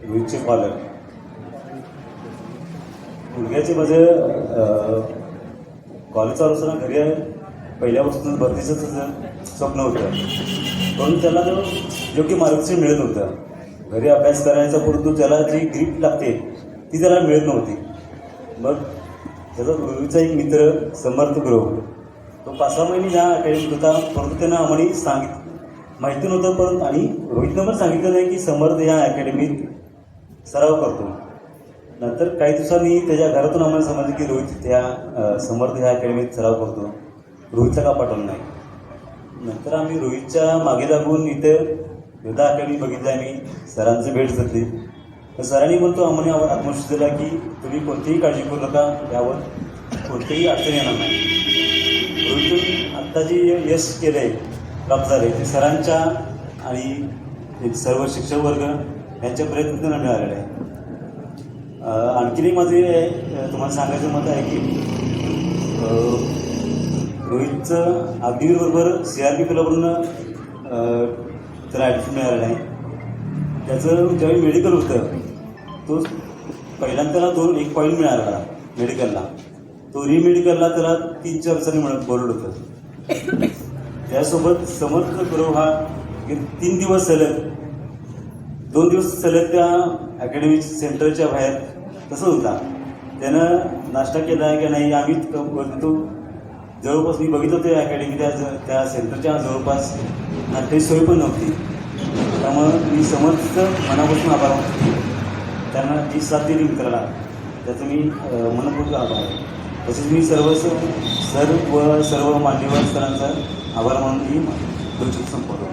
रोहितचे पालक. मुलग्याचे माझं कॉलेज चालू असताना घरी पहिल्यापासून भरतीचं स्वप्न होतं, पण त्याला योग्य मार्गदर्शन मिळत नव्हतं. घरी अभ्यास करायचा, परंतु त्याला जी ग्रीप लागते ती त्याला मिळत नव्हती. मग त्याचा रोहितचा एक मित्र समर्थ गुरव, तो 5-6 महिने ह्या अकॅडमीत होता, परंतु त्यांना आम्हाला माहिती नव्हतं. परंतु आणि रोहितनं पण सांगितलं नाही की समर्थ ह्या अकॅडमीत सराव करतो. नंतर काही दिवसांनी त्याच्या घरातून आम्हाला समजलं की रोहित समर्थ ह्या अकॅडमीत सराव करतो, रोहितचा का पाठवलं नाही. नंतर आम्ही रोहितच्या मागे लागून इथं योद्धा अकॅडमी बघितलं. आम्ही सरांचं भेट घेतली, तर सरांनी पण तो आम्हाला आत्मविश्वास दिला की तुम्ही कोणतीही काळजी करू नका, यावर कोणतीही अडचण येणार नाही. रोहितून आत्ता जे यश केलं आहे, प्राप्त झाले, ते सरांच्या आणि सर्व शिक्षक वर्ग यांच्या प्रयत्नांना मिळालेलं आहे. आणखीन एक माझे तुम्हाला सांगायचं मत आहे की रोहितचं अग्निवीरबरोबर CRP क्लबवरून त्याला ॲडमिशन मिळालेलं आहे. त्याचं ज्यावेळी मेडिकल होतं, तो पहिल्यांदा त्याला 1 पॉईंट मिळाला मेडिकलला. तो रिमेडिकलला त्याला 3-4 दिवसांनी बोलवलं होतं. त्यासोबत समर्थ गुरव हा 3 दिवस सलग 2 दिवस सलग त्या अकॅडमी सेंटरच्या बाहेर तसंच होता. त्यानं नाश्ता केला की नाही, आम्ही तो जवळपास मी बघितलं ते अकॅडमी त्या सेंटरच्या जवळपास नाश्त्याची सोय पण नव्हती. त्यामुळं मी समर्थचं मनापासून आभार मानतो. त्यांना जी साथ दिली मित्राला, त्याचं मी मनपूर्वक आभार आहे. तसेच मी सर्व मान्यवर सरांचा आभार मानून ही संपवतो.